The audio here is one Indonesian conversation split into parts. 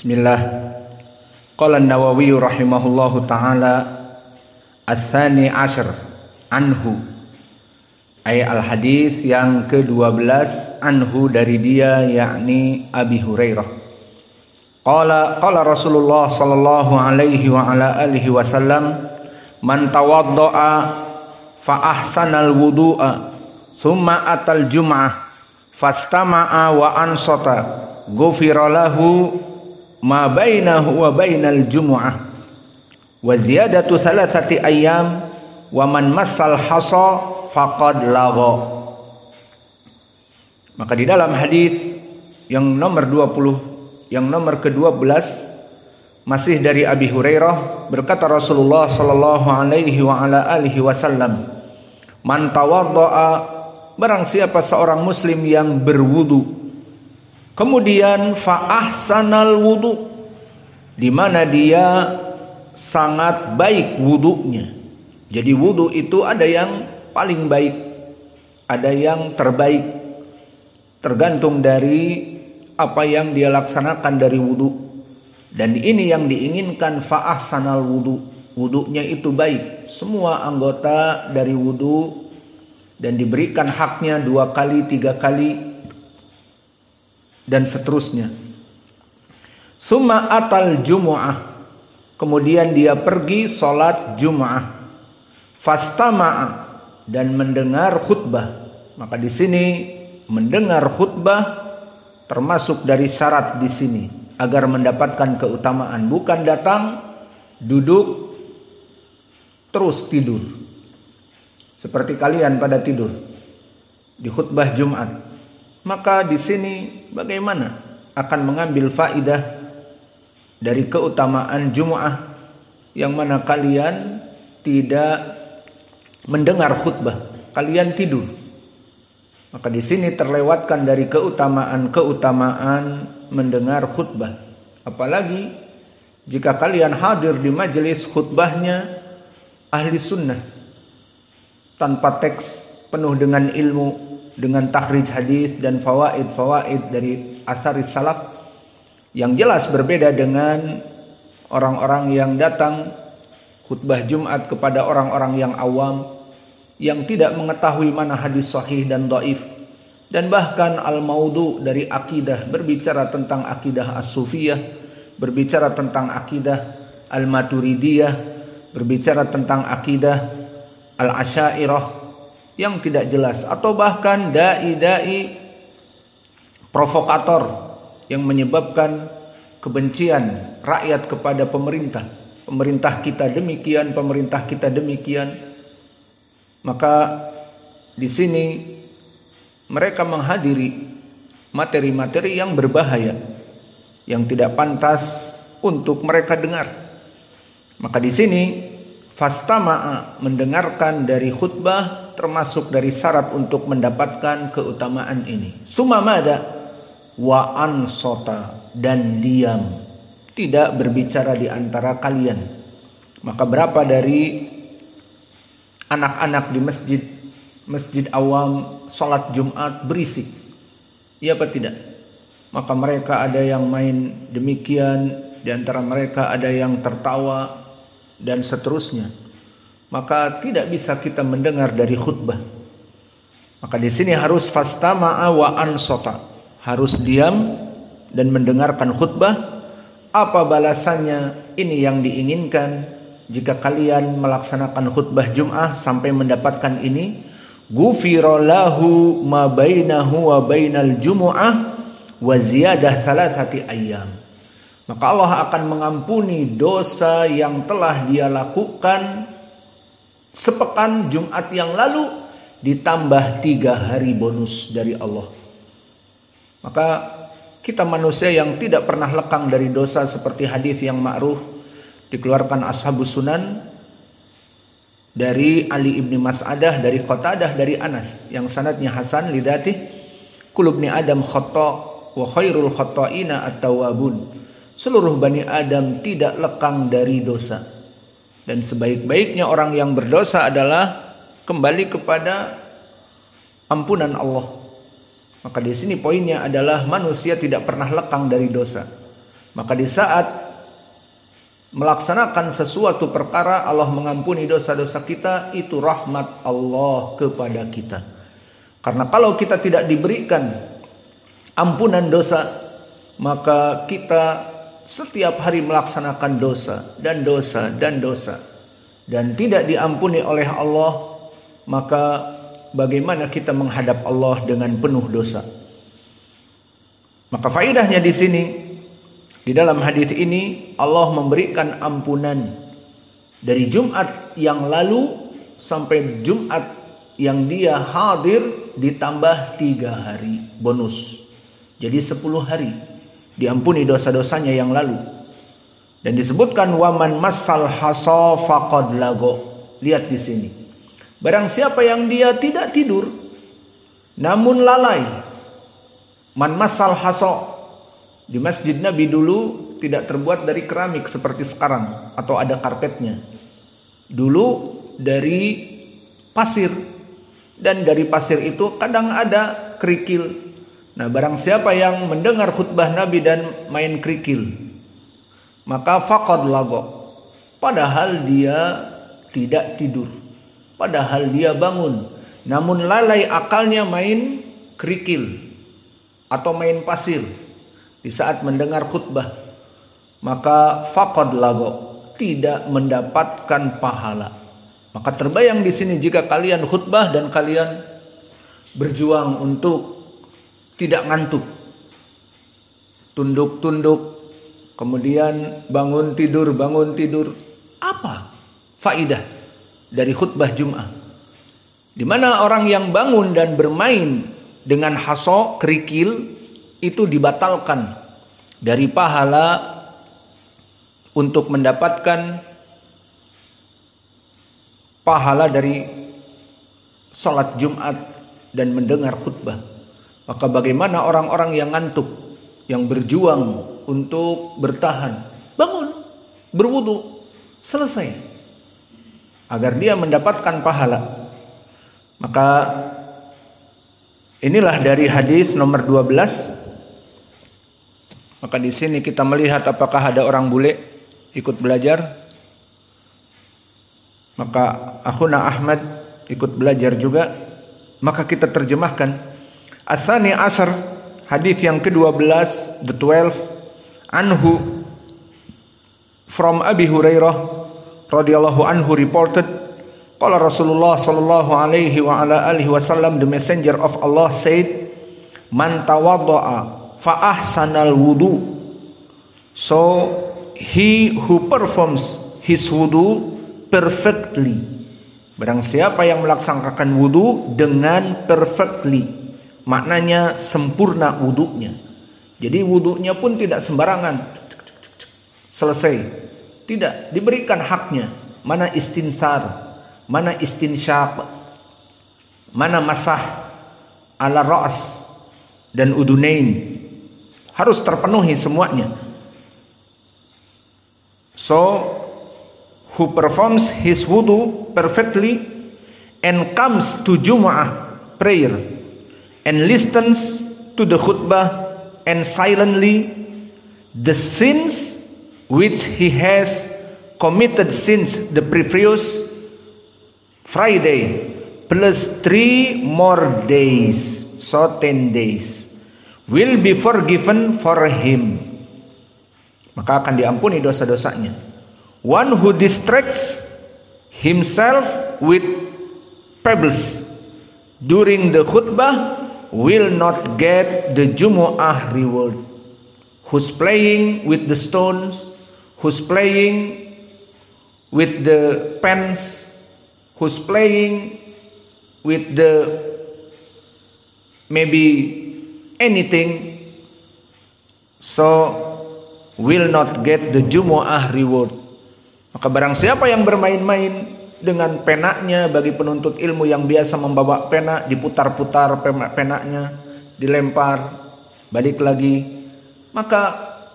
Bismillah. Qala an-Nawawi rahimahullahu taala ats-tsani asyr anhu, ay al-hadis yang ke-12 anhu dari dia, yakni Abi Hurairah. Qala Rasulullah sallallahu alaihi wa ala alihi wasallam, man tawaddaa fa ahsanal wudu'a thumma atal jum'ah fastama'a wa ansata ghufira lahu ma bainahu wa bainal jumu'ah wa ziyadatu thalathati ayyam wa man massal hasa faqad lagha. Maka di dalam hadis yang nomor 20, yang nomor ke-12 masih dari Abi Hurairah, berkata Rasulullah sallallahu alaihi wa ala alihi wasallam, man tawaddaa, barang siapa seorang muslim yang berwudu, kemudian fa ahsanal wudu, di mana dia sangat baik wudunya. Jadi wudu itu ada yang paling baik, ada yang terbaik, tergantung dari apa yang dia laksanakan dari wudu. Dan ini yang diinginkan, fa ahsanal wudu, wudunya itu baik, semua anggota dari wudu, dan diberikan haknya 2 kali, 3 kali, dan seterusnya. Summa atal jumu'ah, kemudian dia pergi sholat jumu'ah, fastama'a, dan mendengar khutbah. Maka di sini mendengar khutbah termasuk dari syarat di sini agar mendapatkan keutamaan, bukan datang, duduk, terus tidur. Seperti kalian pada tidur di khutbah Jumat. Maka di sini bagaimana akan mengambil faidah dari keutamaan Jumu'ah yang mana kalian tidak mendengar khutbah, kalian tidur. Maka di sini terlewatkan dari keutamaan mendengar khutbah. Apalagi jika kalian hadir di majelis khutbahnya ahli sunnah, tanpa teks, penuh dengan ilmu, dengan takhrij hadis dan fawaid dari atharis salaf, yang jelas berbeda dengan orang-orang yang datang khutbah Jumat kepada orang-orang yang awam, yang tidak mengetahui mana hadis sahih dan dhaif, dan bahkan al-maudu dari akidah, berbicara tentang akidah as-sufiyah, berbicara tentang akidah al-maturidiyah, berbicara tentang akidah al-asyairah yang tidak jelas, atau bahkan dai-dai provokator yang menyebabkan kebencian rakyat kepada pemerintah. Pemerintah kita demikian, pemerintah kita demikian. Maka di sini mereka menghadiri materi-materi yang berbahaya, yang tidak pantas untuk mereka dengar. Maka di sini fastama'a, mendengarkan dari khutbah, termasuk dari syarat untuk mendapatkan keutamaan ini. Sumamada wa ansota, dan diam, tidak berbicara di antara kalian. Maka berapa dari anak-anak di masjid awam salat Jumat berisik, iya apa tidak? Maka mereka ada yang main demikian, di antara mereka ada yang tertawa, dan seterusnya. Maka tidak bisa kita mendengar dari khutbah. Maka di sini harus fastama'a wa ansota, harus diam dan mendengarkan khutbah. Apa balasannya? Ini yang diinginkan jika kalian melaksanakan khutbah Jum'ah sampai mendapatkan ini. Ghufira lahu ma bainahu wa bainal jumu'ah wa ziyadah thalathati ayyam. Maka Allah akan mengampuni dosa yang telah dia lakukan sepekan Jumat yang lalu, ditambah 3 hari bonus dari Allah. Maka kita manusia yang tidak pernah lekang dari dosa, seperti hadis yang ma'ruf dikeluarkan Ashabus Sunan dari Ali ibni Mas'adah, dari Qatadah, dari Anas, yang sanadnya hasan lidatih, kullu ibni Adam khata' wa khairul khata'ina at-tawwabun. Seluruh Bani Adam tidak lekang dari dosa, dan sebaik-baiknya orang yang berdosa adalah kembali kepada ampunan Allah. Maka di sini poinnya adalah manusia tidak pernah lekang dari dosa. Maka di saat melaksanakan sesuatu perkara, Allah mengampuni dosa-dosa kita, itu rahmat Allah kepada kita. Karena kalau kita tidak diberikan ampunan dosa, maka kita setiap hari melaksanakan dosa dan dosa dan dosa, dan tidak diampuni oleh Allah, maka bagaimana kita menghadap Allah dengan penuh dosa? Maka faedahnya di sini, di dalam hadis ini Allah memberikan ampunan dari Jumat yang lalu sampai Jumat yang dia hadir, ditambah 3 hari bonus. Jadi 10 hari diampuni dosa-dosanya yang lalu. Dan disebutkan waman massal hasa faqad lago. Lihat di sini. Barang siapa yang dia tidak tidur namun lalai. Man massal hasa. Di masjid Nabi dulu tidak terbuat dari keramik seperti sekarang atau ada karpetnya. Dulu dari pasir, dan dari pasir itu kadang ada kerikil. Nah, barang siapa yang mendengar khutbah Nabi dan main kerikil, maka faqad lago. Padahal dia tidak tidur, padahal dia bangun, namun lalai akalnya main kerikil atau main pasir di saat mendengar khutbah, maka faqad lago, tidak mendapatkan pahala. Maka terbayang di sini jika kalian khutbah dan kalian berjuang untuk tidak ngantuk, tunduk-tunduk, kemudian bangun tidur, apa faidah dari khutbah Jum'ah? Di mana orang yang bangun dan bermain dengan haso, kerikil, itu dibatalkan dari pahala untuk mendapatkan pahala dari salat Jumat dan mendengar khutbah. Maka bagaimana orang-orang yang ngantuk, yang berjuang untuk bertahan, bangun, berwudu, selesai, agar dia mendapatkan pahala. Maka inilah dari hadis nomor 12. Maka di sini kita melihat apakah ada orang bule ikut belajar. Maka akhuna Ahmad ikut belajar juga. Maka kita terjemahkan. Ats-tsani asyar, hadis yang ke-12, the 12, anhu, from Abi Hurairah radhiyallahu anhu reported, qala Rasulullah sallallahu alaihi wa ala alihi wasallam, the messenger of Allah said, man tawadda'a fa ahsanal wudu, so he who performs his wudu perfectly, barang siapa yang melaksanakan wudu dengan perfectly, maknanya sempurna wudunya. Jadi wudunya pun tidak sembarangan, selesai, tidak, diberikan haknya. Mana istinsar, mana istinsyaq, mana masah ala ra's dan udunain, harus terpenuhi semuanya. So who performs his wudu perfectly and comes to Jumu'ah prayer and listens to the khutbah and silently, the sins which he has committed since the previous Friday plus 3 more days, so 10 days, will be forgiven for him. Maka akan diampuni dosa-dosanya. One who distracts himself with pebbles during the khutbah will not get the Jumu'ah reward. Who's playing with the stones, who's playing with the pens, who's playing with the maybe anything, so will not get the Jumu'ah reward. Maka barang siapa yang bermain-main dengan penanya, bagi penuntut ilmu yang biasa membawa pena, diputar-putar penanya, dilempar, balik lagi, maka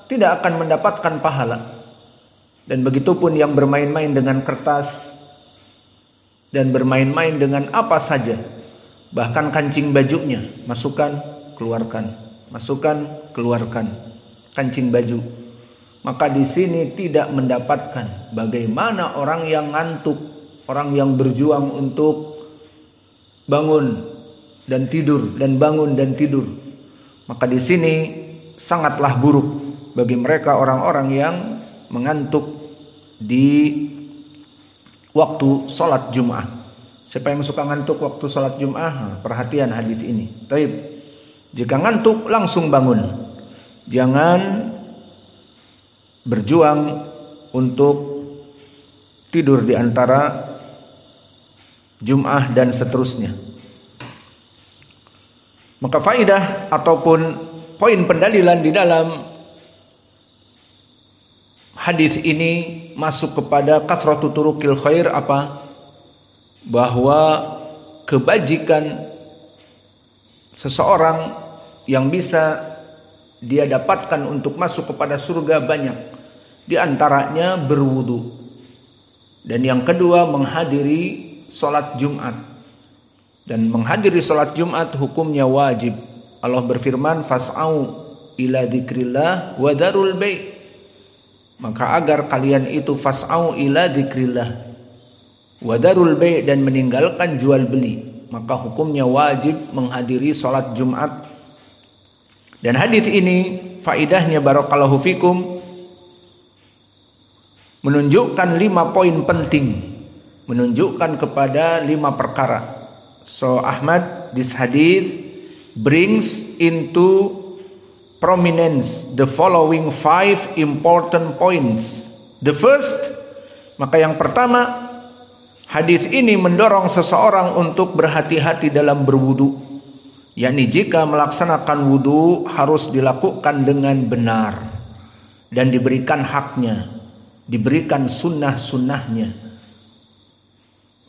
tidak akan mendapatkan pahala. Dan begitupun yang bermain-main dengan kertas dan bermain-main dengan apa saja, bahkan kancing bajunya, masukkan, keluarkan, masukkan, keluarkan, kancing baju. maka di sini tidak mendapatkan. Bagaimana orang yang ngantuk, orang yang berjuang untuk bangun dan tidur dan bangun dan tidur, maka di sini sangatlah buruk bagi mereka orang-orang yang mengantuk di waktu sholat Jum'ah. Siapa yang suka ngantuk waktu sholat Jum'ah? Perhatian hadis ini. Taib. Jika ngantuk langsung bangun. Jangan berjuang untuk tidur di antara Jum'ah dan seterusnya. Maka faidah ataupun poin pendalilan di dalam hadis ini masuk kepada kathratu turukil khair apa? Bahwa kebajikan seseorang yang bisa dia dapatkan untuk masuk kepada surga banyak. Di antaranya berwudu. Dan yang kedua menghadiri sholat Jumat. Dan menghadiri sholat Jumat hukumnya wajib. Allah berfirman, fas'au ila dzikrillah wa darul bai'. Maka agar kalian itu fas'au ila dzikrillah wa darul bai' dan meninggalkan jual beli, maka hukumnya wajib menghadiri sholat Jumat. Dan hadis ini faidahnya barakallahu fikum menunjukkan 5 poin penting, menunjukkan kepada 5 perkara. So Ahmad, this hadith brings into prominence the following 5 important points. The first, maka yang pertama, hadis ini mendorong seseorang untuk berhati-hati dalam berwudu. Yakni jika melaksanakan wudu harus dilakukan dengan benar dan diberikan haknya, diberikan sunnah-sunnahnya.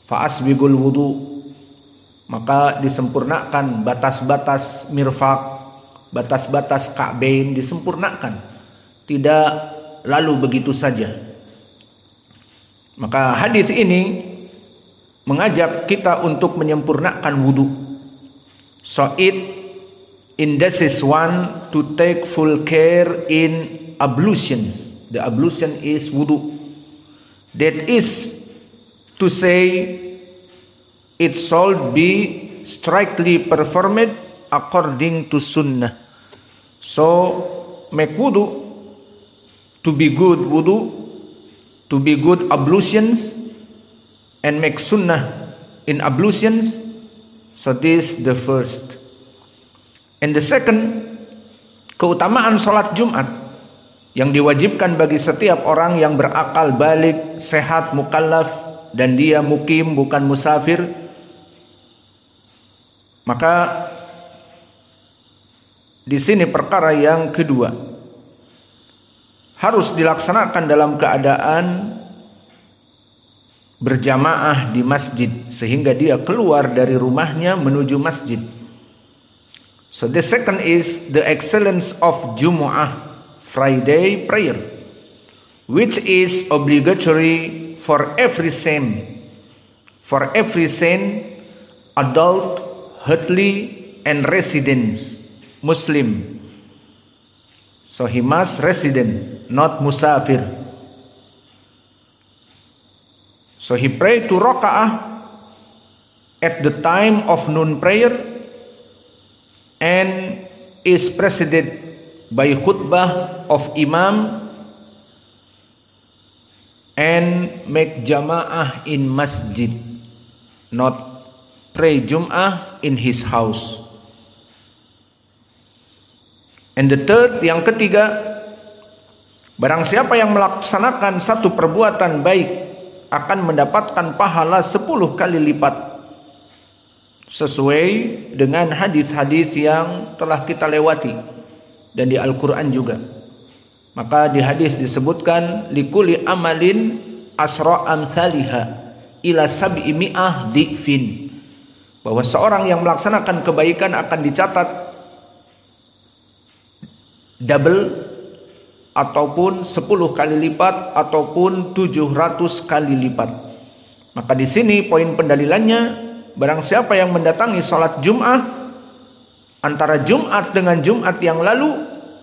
Fa'asbigul wudu, maka disempurnakan batas-batas mirfaq, batas-batas ka'bain disempurnakan, tidak lalu begitu saja. Maka hadis ini mengajak kita untuk menyempurnakan wudu. So it indices one to take full care in ablutions. The ablution is wudu. That is to say, it should be strictly performed according to sunnah. So make wudu to be good wudu, to be good ablutions, and make sunnah in ablutions. So this the first. And the second, keutamaan sholat Jumat yang diwajibkan bagi setiap orang yang berakal balik, sehat, mukallaf, dan dia mukim bukan musafir. Maka di sini perkara yang kedua, harus dilaksanakan dalam keadaan berjamaah di masjid sehingga dia keluar dari rumahnya menuju masjid. So the second is the excellence of Jumu'ah, Friday prayer, which is obligatory for every saint, adult, healthy, and resident Muslim. So he must resident, not musafir. So he prayed 2 raka'ah at the time of noon prayer and is preceded by khutbah of imam and make jama'ah in masjid, not pray Jum'ah in his house. And the third, yang ketiga, barang siapa yang melaksanakan satu perbuatan baik akan mendapatkan pahala 10 kali lipat, sesuai dengan hadis-hadis yang telah kita lewati dan di Al-Quran juga. Maka di hadis disebutkan likuli amalin asra amsalihha ila sab'i mi'ah di'fin, bahwa seorang yang melaksanakan kebaikan akan dicatat double ataupun 10 kali lipat ataupun 700 kali lipat. Maka di sini poin pendalilannya, barang siapa yang mendatangi sholat Jum'ah antara Jumat dengan Jumat yang lalu,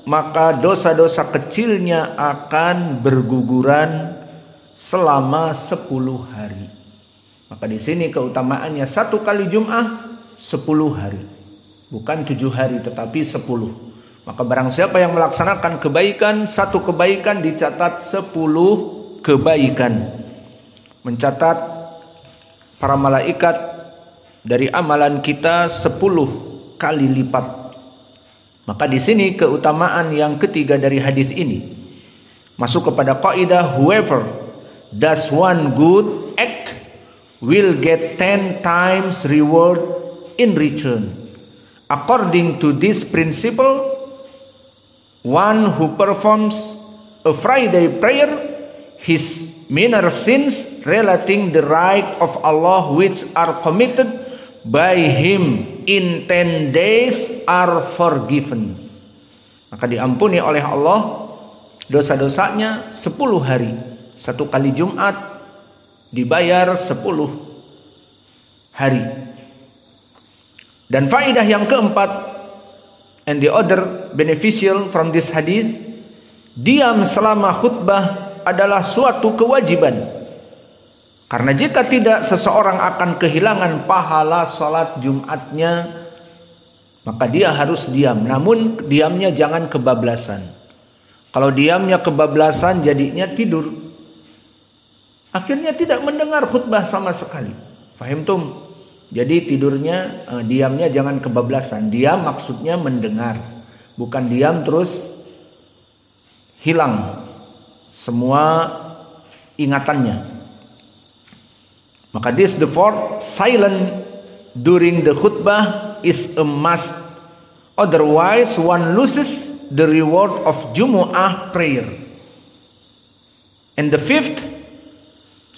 maka dosa-dosa kecilnya akan berguguran selama 10 hari. Maka di sini keutamaannya 1 kali Jum'ah 10 hari. Bukan 7 hari tetapi 10. Maka barang siapa yang melaksanakan kebaikan, 1 kebaikan dicatat 10 kebaikan. Mencatat para malaikat dari amalan kita 10 kali lipat. Maka di sini keutamaan yang ketiga dari hadis ini masuk kepada kaidah whoever does one good act will get 10 times reward in return. According to this principle, one who performs a Friday prayer, his minor sins relating the right of Allah which are committed by him in 10 days are forgiven. Maka diampuni oleh Allah dosa-dosanya 10 hari. 1 kali Jumat dibayar 10 hari. Dan faedah yang keempat, and the other beneficial from this hadith, diam selama khutbah adalah suatu kewajiban. Karena jika tidak, seseorang akan kehilangan pahala sholat Jumatnya, maka dia harus diam. Namun diamnya jangan kebablasan. Kalau diamnya kebablasan jadinya tidur. Akhirnya tidak mendengar khutbah sama sekali. Fahim tum? Jadi tidurnya, diamnya jangan kebablasan. Diam maksudnya mendengar. Bukan diam terus hilang semua ingatannya. Maka this the fourth, silent during the khutbah is a must. Otherwise one loses the reward of Jumu'ah prayer. And the fifth,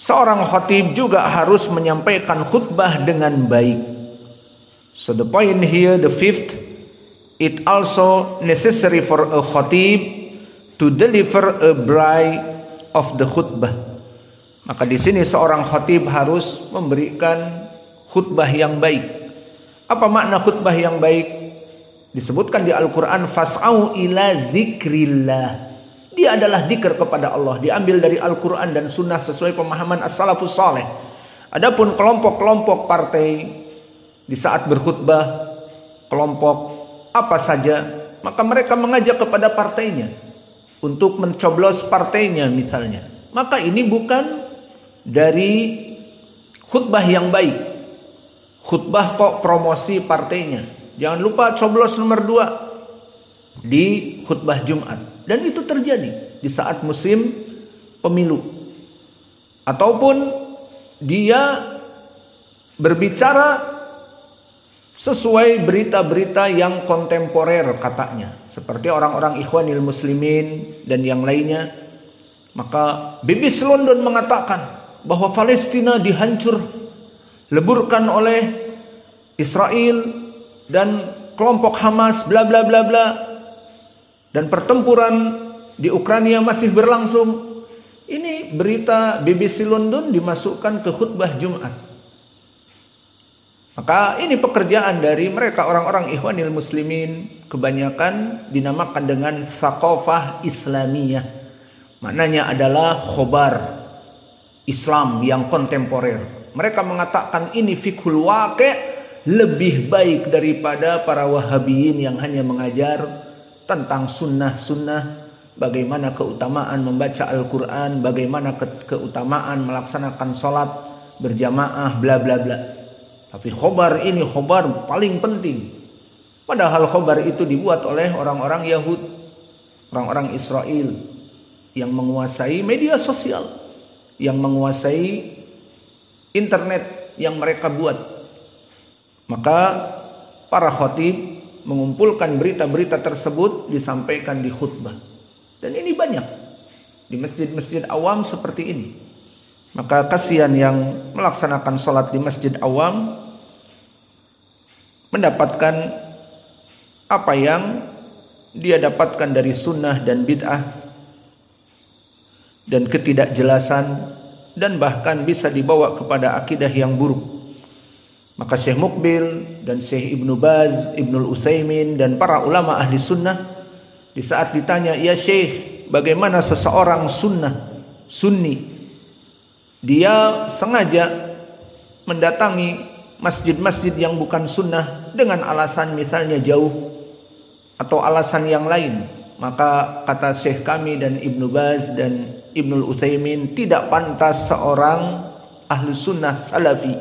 seorang khatib juga harus menyampaikan khutbah dengan baik. So the point here, the fifth, it also necessary for a khatib to deliver a bride of the khutbah. Maka di sini seorang khatib harus memberikan khutbah yang baik. Apa makna khutbah yang baik? Disebutkan di Al-Quran, fas'au ila dzikrillah. Dia adalah dzikir kepada Allah. Diambil dari Al-Quran dan Sunnah sesuai pemahaman as-salafus saleh. Adapun kelompok-kelompok partai di saat berkhutbah, kelompok apa saja, maka mereka mengajak kepada partainya untuk mencoblos partainya misalnya. Maka ini bukan dari khutbah yang baik. Khutbah kok promosi partainya. Jangan lupa coblos nomor 2 di khutbah Jumat. Dan itu terjadi di saat musim pemilu. Ataupun dia berbicara sesuai berita-berita yang kontemporer katanya. Seperti orang-orang Ikhwanil Muslimin dan yang lainnya. Maka BBC London mengatakan bahwa Palestina dihancur leburkan oleh Israel dan kelompok Hamas bla bla bla bla, dan pertempuran di Ukraina masih berlangsung. Ini berita BBC London dimasukkan ke khutbah Jumat. Maka ini pekerjaan dari mereka orang-orang Ikhwanil Muslimin, kebanyakan dinamakan dengan thaqafah Islamiyah. Maknanya adalah khobar Islam yang kontemporer. Mereka mengatakan ini fiqhul waqi' lebih baik daripada para Wahabiyin yang hanya mengajar tentang sunnah-sunnah, bagaimana keutamaan membaca Al-Quran, bagaimana keutamaan melaksanakan sholat berjamaah, bla bla bla. Tapi khobar ini khobar paling penting. Padahal khobar itu dibuat oleh orang-orang Yahud, orang-orang Israel yang menguasai media sosial, yang menguasai internet yang mereka buat. Maka para khatib mengumpulkan berita-berita tersebut disampaikan di khutbah. Dan ini banyak di masjid-masjid awam seperti ini. Maka kasihan yang melaksanakan sholat di masjid awam mendapatkan apa yang dia dapatkan dari sunnah dan bid'ah dan ketidakjelasan, dan bahkan bisa dibawa kepada akidah yang buruk. Maka Syekh Mukbil dan Syekh Ibnu Baz, Ibnul Utsaimin dan para ulama ahli sunnah Di saat ditanya, "Ya Syekh, bagaimana seseorang sunni, dia sengaja mendatangi masjid-masjid yang bukan sunnah dengan alasan misalnya jauh atau alasan yang lain?" Maka kata Syekh kami dan Ibnu Baz dan Ibnul Utsaimin, tidak pantas seorang ahlu sunnah salafi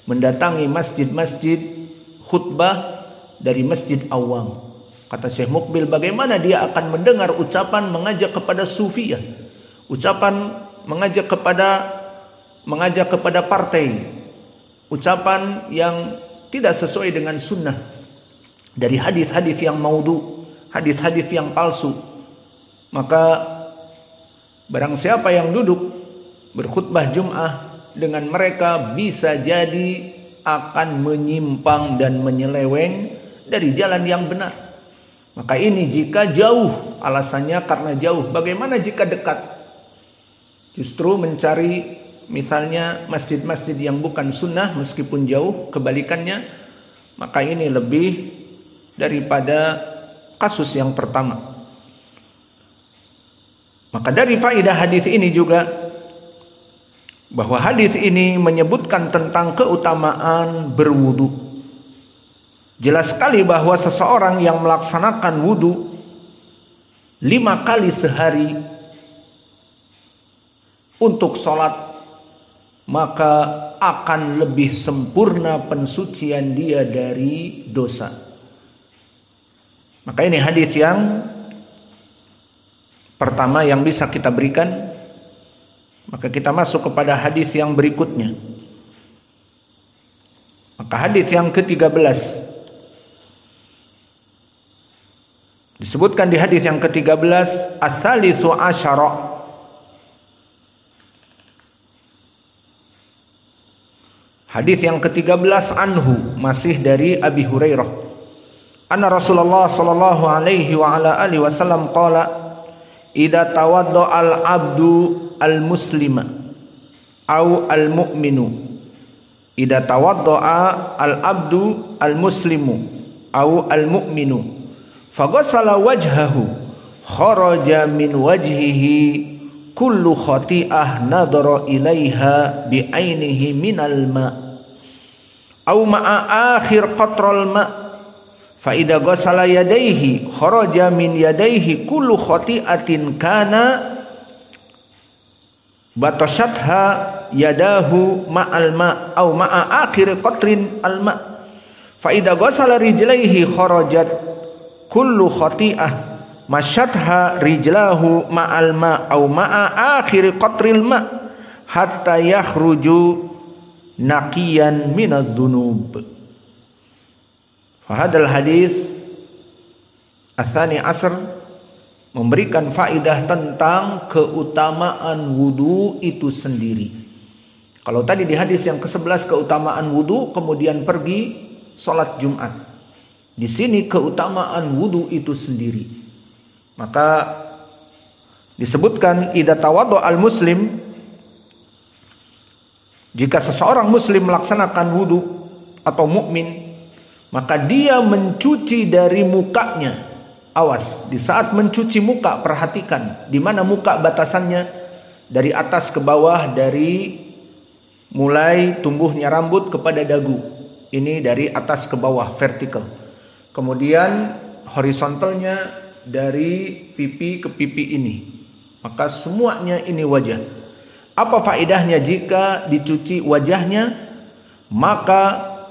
mendatangi masjid-masjid khutbah dari masjid awam. Kata Syekh Mukbil, bagaimana dia akan mendengar ucapan mengajak kepada sufiyah, ucapan mengajak kepada partai, ucapan yang tidak sesuai dengan sunnah, dari hadis-hadis yang maudhu, hadis-hadis yang palsu. Maka barang siapa yang duduk berkhutbah Jum'ah dengan mereka, bisa jadi akan menyimpang dan menyeleweng dari jalan yang benar. Maka ini jika jauh, alasannya karena jauh. Bagaimana jika dekat? Justru mencari misalnya masjid-masjid yang bukan sunnah meskipun jauh, kebalikannya. Maka ini lebih daripada kasus yang pertama. Maka dari faedah hadis ini juga, bahwa hadis ini menyebutkan tentang keutamaan berwudu. Jelas sekali bahwa seseorang yang melaksanakan wudu 5 kali sehari untuk sholat, maka akan lebih sempurna pensucian dia dari dosa. Maka ini hadis yang pertama yang bisa kita berikan. Maka kita masuk kepada hadis yang berikutnya. Maka hadis yang ke-13 disebutkan di hadis yang ke-13, ats-tsalitsu asyara. Hadis yang ke-13 anhu, masih dari Abi Hurairah. Anna Rasulullah sallallahu alaihi wa ala alihi wasallam qala, "Idza tawadda al-'abdu al-muslima au al-mu'minu." Idza tawadda al-'abdu al-muslimu au al-mu'minu faghasala wajhahu kharaja min wajhihi kullu khati'ah nadara ilaiha bi'ainihi minal ma' au ma'a akhir qatral ma' fa idza ghasala yadayhi kharaja min yadayhi kullu khati'atin kana batashatha yadahu ma'al ma' au ma'a akhir qatrin al ma' fa idza ghasala rijlaihi kharajat kullu khati'ah masyatha rijlahu ma'al ma' au ma'a akhir qatril ma' hatta yakhruju naqiyan minadz dzunub. Fahadal hadis ats-tsani asr memberikan faidah tentang keutamaan wudu itu sendiri. Kalau tadi di hadis yang ke-11 keutamaan wudu kemudian pergi sholat Jumat, di sini keutamaan wudu itu sendiri. Maka disebutkan idza tawadda al-muslim, jika seseorang muslim melaksanakan wudu atau mukmin, maka dia mencuci dari mukanya. Awas, di saat mencuci muka perhatikan di mana muka batasannya, dari atas ke bawah, dari mulai tumbuhnya rambut kepada dagu. Ini dari atas ke bawah, vertikal. Kemudian horizontalnya dari pipi ke pipi ini. Maka semuanya ini wajah. Apa faedahnya jika dicuci wajahnya? Maka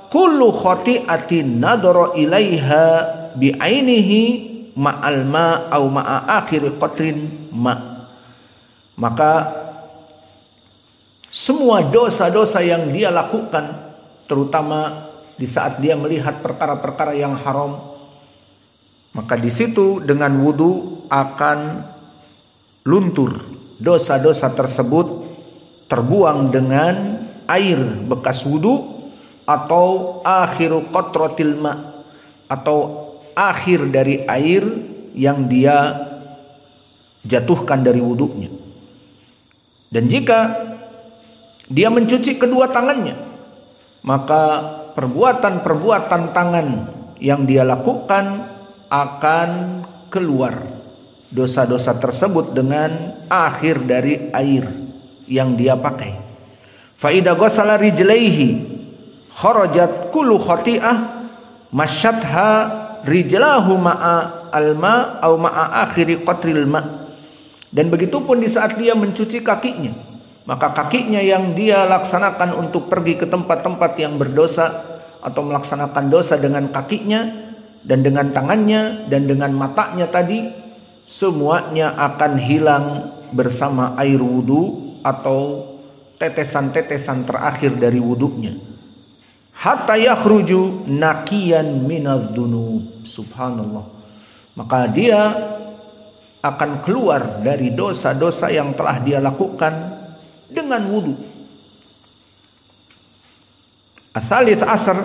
kullu khati'atin nadara ilaiha bi'ainihi ma'al ma' au ma'a akhir qatrin ma'. Maka semua dosa-dosa yang dia lakukan, terutama di saat dia melihat perkara-perkara yang haram, maka di situ dengan wudu akan luntur. Dosa-dosa tersebut terbuang dengan air bekas wudu atau akhiru qatratil ma', atau akhir dari air yang dia jatuhkan dari wudunya. Dan jika dia mencuci kedua tangannya, maka perbuatan-perbuatan tangan yang dia lakukan akan keluar dosa-dosa tersebut dengan akhir dari air yang dia pakai. Fa idza ghassala rijlaihi kharajat kullu khati'ah masyatha rijlahu ma'a alma au ma'a akhiri qatril ma. Dan begitupun di saat dia mencuci kakinya, maka kakinya yang dia laksanakan untuk pergi ke tempat-tempat yang berdosa atau melaksanakan dosa dengan kakinya dan dengan tangannya dan dengan matanya tadi, semuanya akan hilang bersama air wudu atau tetesan-tetesan terakhir dari wudunya. Hatta yakhruju naqiyan minadz-dzunub. Subhanallah. Maka dia akan keluar dari dosa-dosa yang telah dia lakukan dengan wudu. As-salis asar,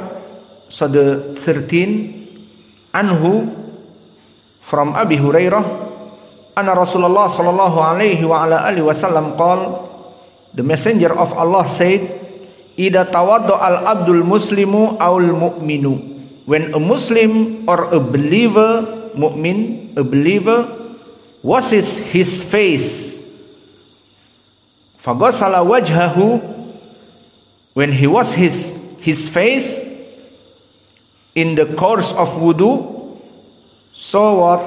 so the 13 anhu from Abi Hurairah anna Rasulullah sallallahu alaihi wa ala alihi wasallam qala, the messenger of Allah said, idza tawadda al-abdul muslimu aul mu'minu, when a Muslim or a believer, mu'min, a believer washes his face, faghasala wajhahu, when he washes his face in the course of wudu, so what?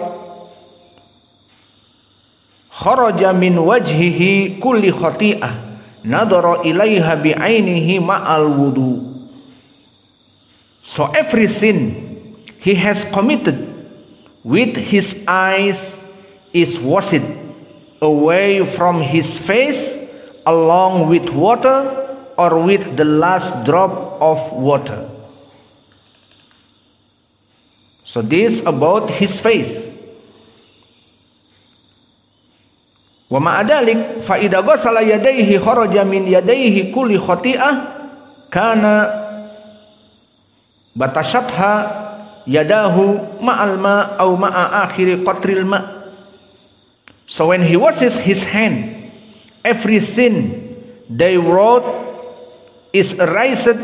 Kharaja min wajhihi kulli khati'ah nadara ilaiha bi'ainihi ma'al wudu. So every sin he has committed with his eyes is washed away from his face along with water or with the last drop of water. So this about his face. Wa ma'adalik fa idza ghasala yadayhi kharaja min yadayhi kulli khati'ah kana batashatha yadahu ma'al ma au ma'a akhiri qatril ma. So when he washes his hand, every sin they wrote is erased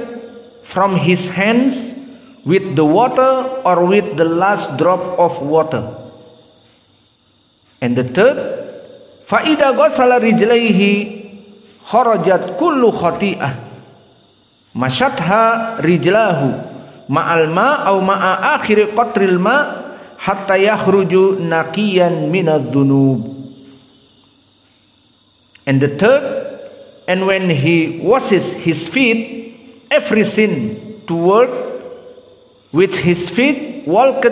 from his hands with the water or with the last drop of water. And the third, فَإِذَا غَسَلَ رِجْلَيْهِ خَرَجَتْ كُلُّ خَطِيئَةٍ مَشَتْهَا رِجْلَاهُ مَعَ الْمَاءِ أَوْ مَعَ آخِرِ قَطْرِ الْمَاءِ حَتَّى يَخْرُجُ نَقِيًّا مِنَ الذُّنُوبِ. And the third, and when he washes his feet, every sin toward which his feet walked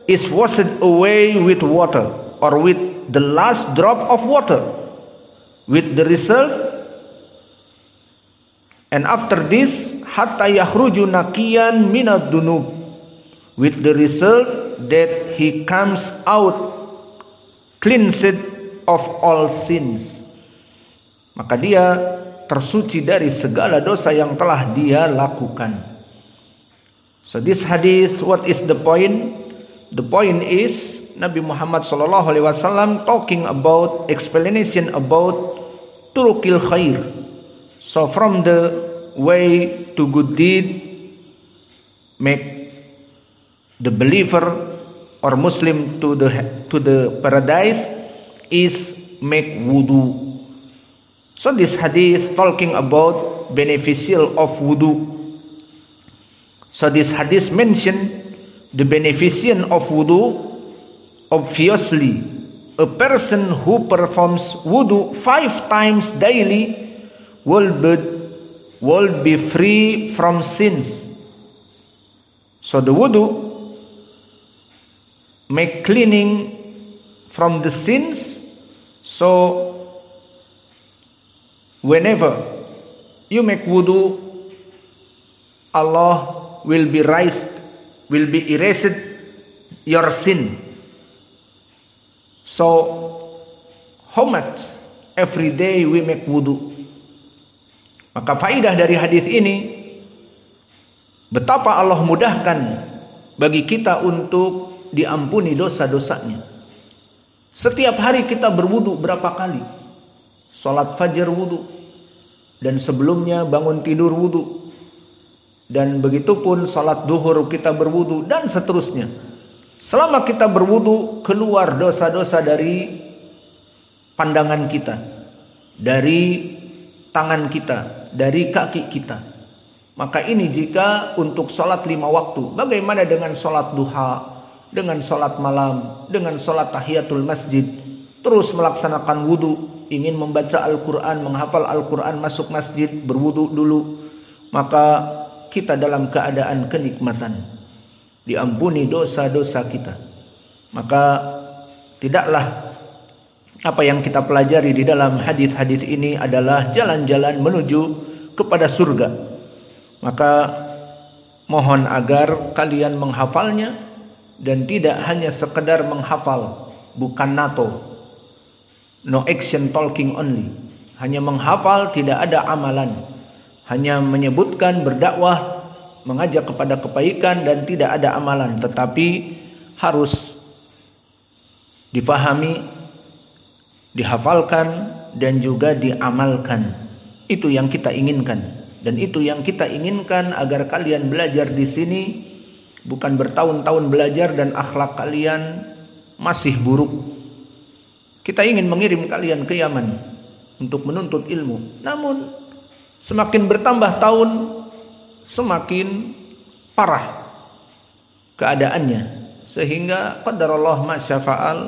is washed away with water or with the last drop of water, with the result, and after this, hatta yakhruju naqiyan minad dunub, with the result that he comes out cleansed of all sins. Maka dia tersuci dari segala dosa yang telah dia lakukan. So this hadith, what is the point? The point is Nabi Muhammad sallallahu alaihi wasallam talking about explanation about turukil khair. So from the way to good deed, make the believer or Muslim to the paradise is make wudu. So this hadith talking about beneficial of wudu. So this hadith mention the beneficial of wudu. Obviously, a person who performs wudu 5 times daily will be free from sins. So the wudu make cleaning from the sins. So whenever you make wudu, Allah will be erased your sin. So how much every day we make wudu? Maka faidah dari hadis ini, betapa Allah mudahkan bagi kita untuk diampuni dosa-dosanya. Setiap hari kita berwudu berapa kali? Salat fajar wudu, dan sebelumnya bangun tidur wudu, dan begitupun salat duhur kita berwudu, dan seterusnya. Selama kita berwudu, keluar dosa-dosa dari pandangan kita, dari tangan kita, dari kaki kita. Maka ini jika untuk sholat 5 waktu. Bagaimana dengan sholat duha, dengan sholat malam, dengan sholat tahiyatul masjid, terus melaksanakan wudu, ingin membaca Al-Quran, menghafal Al-Quran, masuk masjid, berwudu dulu. Maka kita dalam keadaan kenikmatan, diampuni dosa-dosa kita. Maka tidaklah apa yang kita pelajari di dalam hadis-hadis ini adalah jalan-jalan menuju kepada surga. Maka mohon agar kalian menghafalnya dan tidak hanya sekedar menghafal, bukan NATO, no action talking only. Hanya menghafal, tidak ada amalan, hanya menyebutkan, berdakwah, mengajak kepada kebaikan dan tidak ada amalan, tetapi harus difahami, dihafalkan dan juga diamalkan. Itu yang kita inginkan. Dan itu yang kita inginkan agar kalian belajar di sini bukan bertahun-tahun belajar dan akhlak kalian masih buruk. Kita ingin mengirim kalian ke Yaman untuk menuntut ilmu. Namun semakin bertambah tahun, semakin parah keadaannya, sehingga qadarullah ma syafa'al,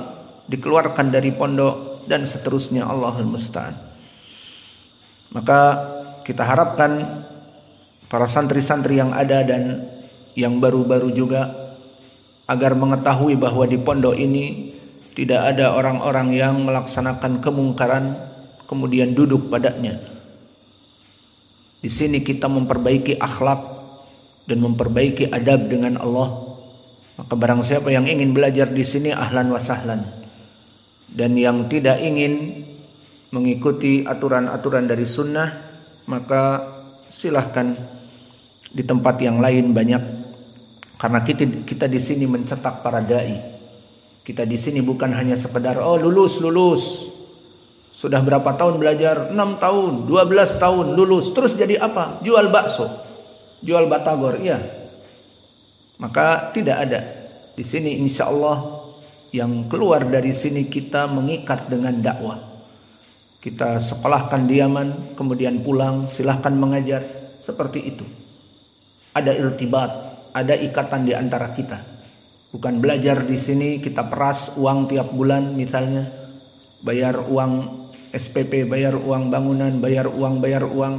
dikeluarkan dari pondok dan seterusnya, Allahul musta'an. Maka kita harapkan para santri-santri yang ada dan yang baru-baru juga agar mengetahui bahwa di pondok ini tidak ada orang-orang yang melaksanakan kemungkaran kemudian duduk padanya. Di sini kita memperbaiki akhlak dan memperbaiki adab dengan Allah. Maka barang siapa yang ingin belajar di sini, ahlan wa sahlan. Dan yang tidak ingin mengikuti aturan-aturan dari sunnah, maka silahkan di tempat yang lain banyak. Karena kita di sini mencetak para dai. Kita di sini bukan hanya sekedar lulus. Sudah berapa tahun belajar? 6 tahun, 12 tahun lulus. Terus jadi apa? Jual bakso, jual batagor, iya. Maka tidak ada. Di sini insya Allah yang keluar dari sini kita mengikat dengan dakwah. Kita sekolahkan di Yaman, kemudian pulang, silahkan mengajar. Seperti itu. Ada irtibat, ada ikatan di antara kita. Bukan belajar di sini kita peras uang tiap bulan misalnya, bayar uang SPP, bayar uang bangunan, bayar uang.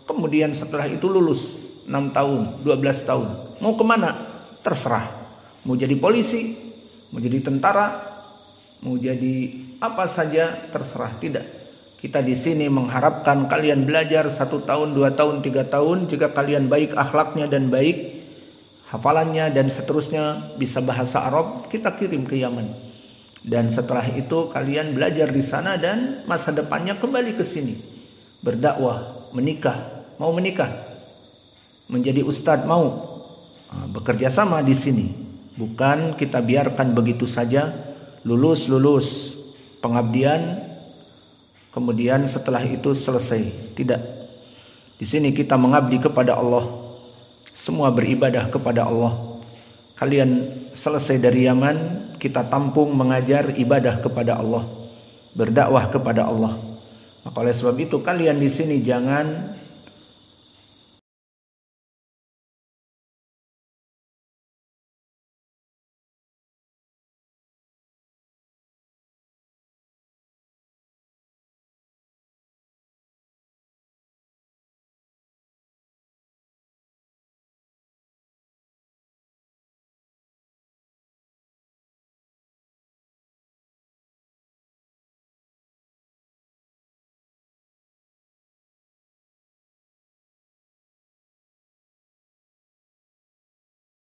Kemudian setelah itu lulus 6 tahun, 12 tahun. Mau kemana? Terserah. Mau jadi polisi, mau jadi tentara, mau jadi apa saja, terserah. Tidak. Kita di sini mengharapkan kalian belajar 1 tahun, 2 tahun, 3 tahun. Jika kalian baik akhlaknya dan baik hafalannya dan seterusnya, bisa bahasa Arab, kita kirim ke Yaman. Dan setelah itu kalian belajar di sana dan masa depannya kembali ke sini. Berdakwah, menikah, mau menikah, menjadi ustadz mau, bekerja sama di sini. Bukan kita biarkan begitu saja, lulus, pengabdian, kemudian setelah itu selesai. Tidak. Di sini kita mengabdi kepada Allah. Semua beribadah kepada Allah. Kalian selesai dari Yaman, kita tampung mengajar ibadah kepada Allah, berdakwah kepada Allah. Maka oleh sebab itu kalian di sini jangan